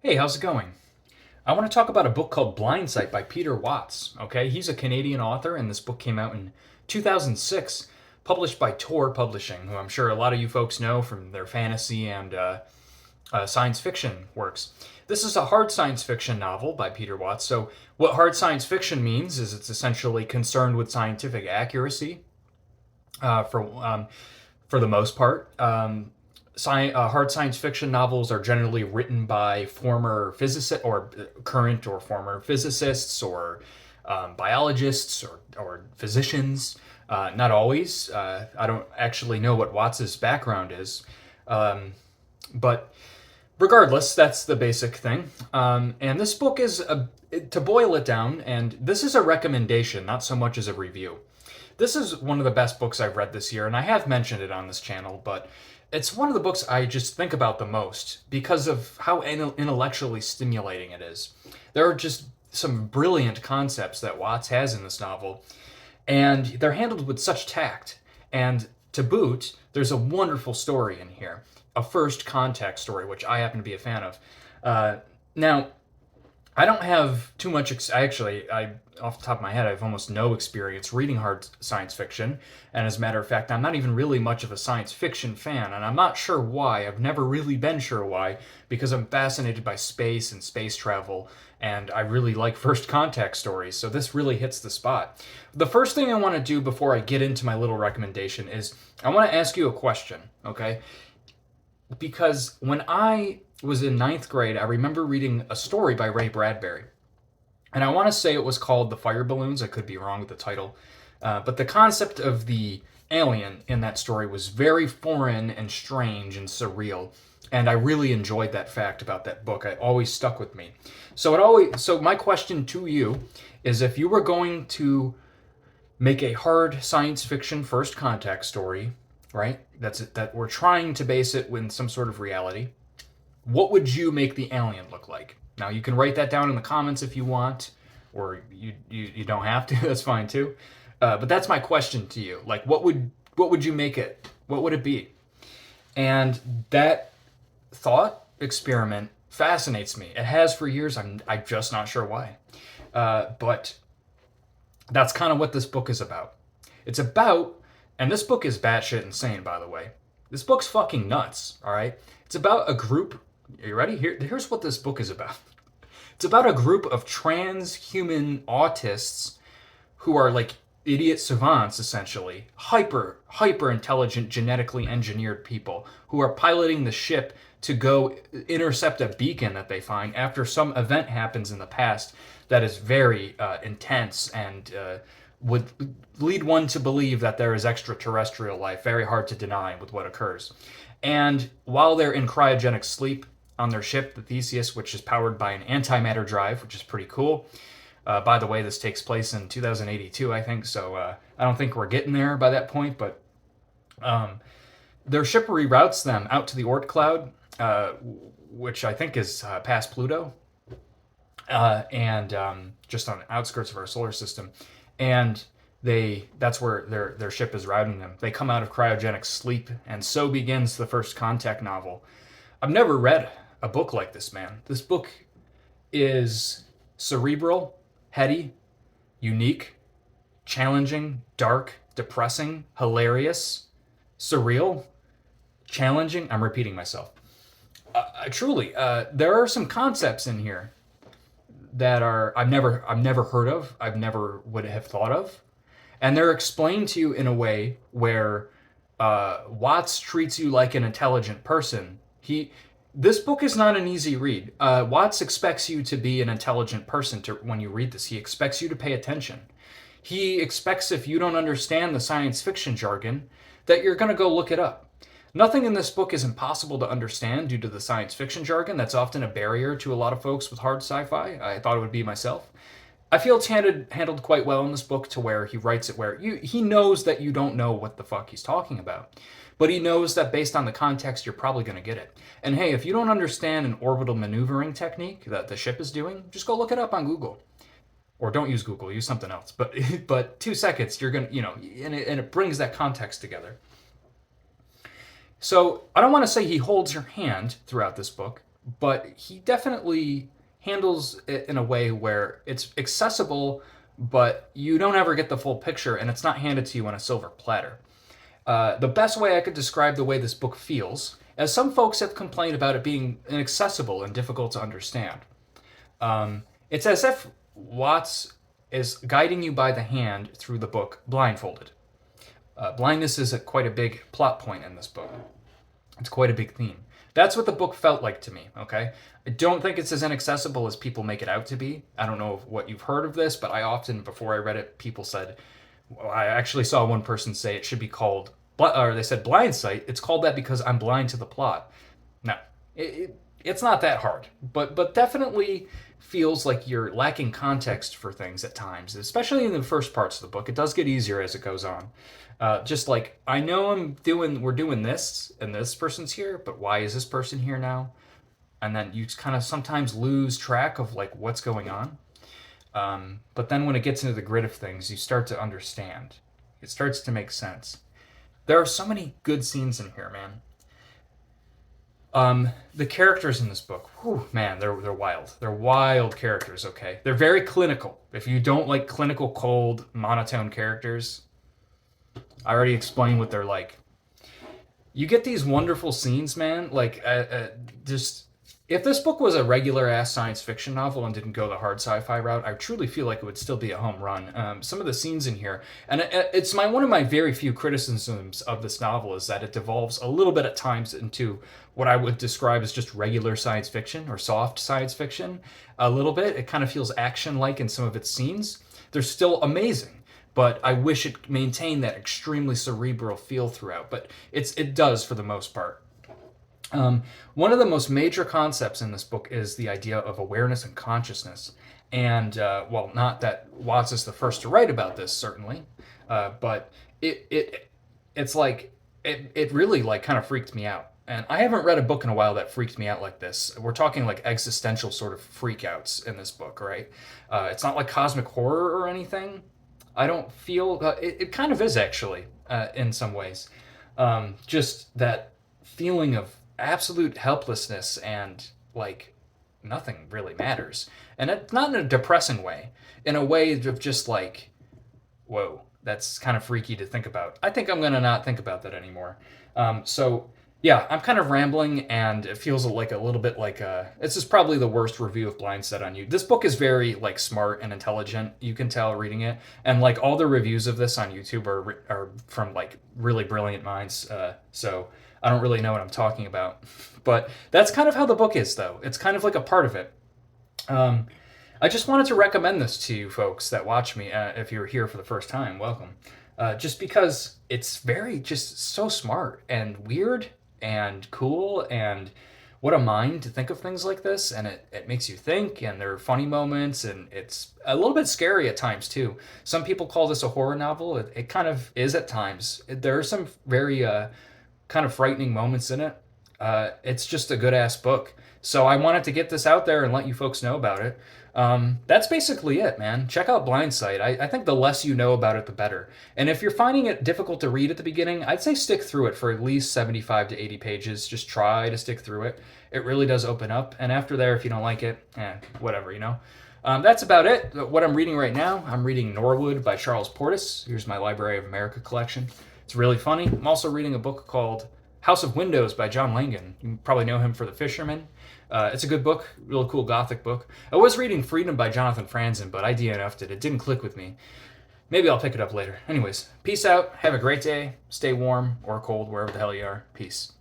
Hey, how's it going? I want to talk about a book called Blindsight by Peter Watts. Okay, he's a Canadian author, and this book came out in 2006, published by Tor Publishing, who I'm sure a lot of you folks know from their fantasy and science fiction works. This is a hard science fiction novel by Peter Watts. So, what hard science fiction means is it's essentially concerned with scientific accuracy for the most part. Hard science fiction novels are generally written by former physicists or current or former physicists or biologists or physicians. Not always. I don't actually know what Watts's background is, but regardless, that's the basic thing. And this book is, to boil it down, and this is a recommendation, not so much as a review. This is one of the best books I've read this year, and I have mentioned it on this channel, but it's one of the books I just think about the most because of how intellectually stimulating it is. There are just some brilliant concepts that Watts has in this novel, and they're handled with such tact. And to boot, there's a wonderful story in here, a first contact story, which I happen to be a fan of. Now, I don't have too much. I off the top of my head, I have almost no experience reading hard science fiction. And as a matter of fact, I'm not even really much of a science fiction fan, and I'm not sure why. I've never really been sure why, because I'm fascinated by space and space travel, and I really like first contact stories. So this really hits the spot. The first thing I want to do before I get into my little recommendation is I want to ask you a question, okay? Because when I was in ninth grade, I remember reading a story by Ray Bradbury. And I want to say it was called The Fire Balloons. I could be wrong with the title. But the concept of the alien in that story was very foreign and strange and surreal. And I really enjoyed that fact about that book. It always stuck with me. So my question to you is, if you were going to make a hard science fiction first contact story, right? That's it, that we're trying to base it with some sort of reality. What would you make the alien look like? Now you can write that down in the comments if you want, or you don't have to. That's fine too. But that's my question to you. Like, what would you make it? What would it be? And that thought experiment fascinates me. It has for years. I'm just not sure why. But that's kind of what this book is about. It's about, and this book is batshit insane, by the way. This book's fucking nuts, all right? It's about a group. Are you ready? Here's what this book is about. It's about a group of transhuman autists who are like idiot savants, essentially. Hyper intelligent, genetically engineered people who are piloting the ship to go intercept a beacon that they find after some event happens in the past that is very intense and would lead one to believe that there is extraterrestrial life. Very hard to deny with what occurs. And while they're in cryogenic sleep on their ship, the Theseus, which is powered by an antimatter drive, which is pretty cool. By the way, this takes place in 2082, I think, so I don't think we're getting there by that point, but their ship reroutes them out to the Oort cloud, which I think is past Pluto, and just on the outskirts of our solar system. And that's where their ship is routing them. They come out of cryogenic sleep, and so begins the first contact novel. I've never read a book like this, man. This book is cerebral, heady, unique, challenging, dark, depressing, hilarious, surreal, challenging. I'm repeating myself. Truly, there are some concepts in here that I've never heard of. I've never would have thought of, and they're explained to you in a way where Watts treats you like an intelligent person. This book is not an easy read. Watts expects you to be an intelligent person when you read this. He expects you to pay attention. He expects, if you don't understand the science fiction jargon, that you're going to go look it up. Nothing in this book is impossible to understand due to the science fiction jargon. That's often a barrier to a lot of folks with hard sci-fi. I thought it would be myself. I feel it's handled quite well in this book, to where he writes it where he knows that you don't know what the fuck he's talking about. But he knows that based on the context, you're probably going to get it. And hey, if you don't understand an orbital maneuvering technique that the ship is doing, just go look it up on Google. Or don't use Google, use something else. But 2 seconds, you're going to, and it brings that context together. So I don't want to say he holds your hand throughout this book, but he definitely handles it in a way where it's accessible, but you don't ever get the full picture, and it's not handed to you on a silver platter. The best way I could describe the way this book feels, as some folks have complained about it being inaccessible and difficult to understand. It's as if Watts is guiding you by the hand through the book blindfolded. Blindness is quite a big plot point in this book. It's quite a big theme. That's what the book felt like to me, okay? I don't think it's as inaccessible as people make it out to be. I don't know what you've heard of this, but I often, before I read it, people said, well, I actually saw one person say it should be called, or they said blindsight. It's called that because I'm blind to the plot. No, it's not that hard, but definitely feels like you're lacking context for things at times, especially in the first parts of the book. It does get easier as it goes on. Just like I know we're doing this, and this person's here, but why is this person here now? And then you kind of sometimes lose track of like what's going on. But then when it gets into the grit of things, you start to understand. It starts to make sense. There are so many good scenes in here, man. The characters in this book, whew, man, they're wild. They're wild characters. Okay, they're very clinical. If you don't like clinical, cold, monotone characters, I already explained what they're like. You get these wonderful scenes, man. Like, just if this book was a regular ass science fiction novel and didn't go the hard sci-fi route, I truly feel like it would still be a home run. Some of the scenes in here, and it's one of my very few criticisms of this novel is that it devolves a little bit at times into what I would describe as just regular science fiction or soft science fiction. A little bit, it kind of feels action-like in some of its scenes. They're still amazing, but I wish it maintained that extremely cerebral feel throughout. But it does for the most part. One of the most major concepts in this book is the idea of awareness and consciousness. And well, not that Watts is the first to write about this, certainly, but it's like it really like kind of freaked me out. And I haven't read a book in a while that freaked me out like this. We're talking like existential sort of freakouts in this book, right? It's not like cosmic horror or anything. I don't feel it kind of is actually in some ways. Just that feeling of absolute helplessness and like nothing really matters. And it's not in a depressing way, in a way of just like, whoa, that's kind of freaky to think about. I think I'm going to not think about that anymore. So yeah, I'm kind of rambling, and it feels like a little bit like this is probably the worst review of Blindsight on you. This book is very like smart and intelligent. You can tell reading it, and like all the reviews of this on YouTube are from like really brilliant minds. So I don't really know what I'm talking about, but that's kind of how the book is, though. It's kind of like a part of it. I just wanted to recommend this to you folks that watch me. If you're here for the first time, welcome. Just because it's very just so smart and weird and cool, and what a mind to think of things like this, and it makes you think, and there are funny moments, and it's a little bit scary at times too. Some people call this a horror novel. It kind of is at times. There are some very kind of frightening moments in it. It's just a good ass book. So I wanted to get this out there and let you folks know about it. That's basically it, man. Check out Blindsight. I think the less you know about it, the better. And if you're finding it difficult to read at the beginning, I'd say stick through it for at least 75 to 80 pages. Just try to stick through it. It really does open up. And after there, if you don't like it, whatever, you know. That's about it. What I'm reading right now, I'm reading Norwood by Charles Portis. Here's my Library of America collection. It's really funny. I'm also reading a book called House of Windows by John Langan. You probably know him for The Fisherman. It's a good book, really cool gothic book. I was reading Freedom by Jonathan Franzen, but I DNF'd it. It didn't click with me. Maybe I'll pick it up later. Anyways, peace out. Have a great day. Stay warm or cold, wherever the hell you are. Peace.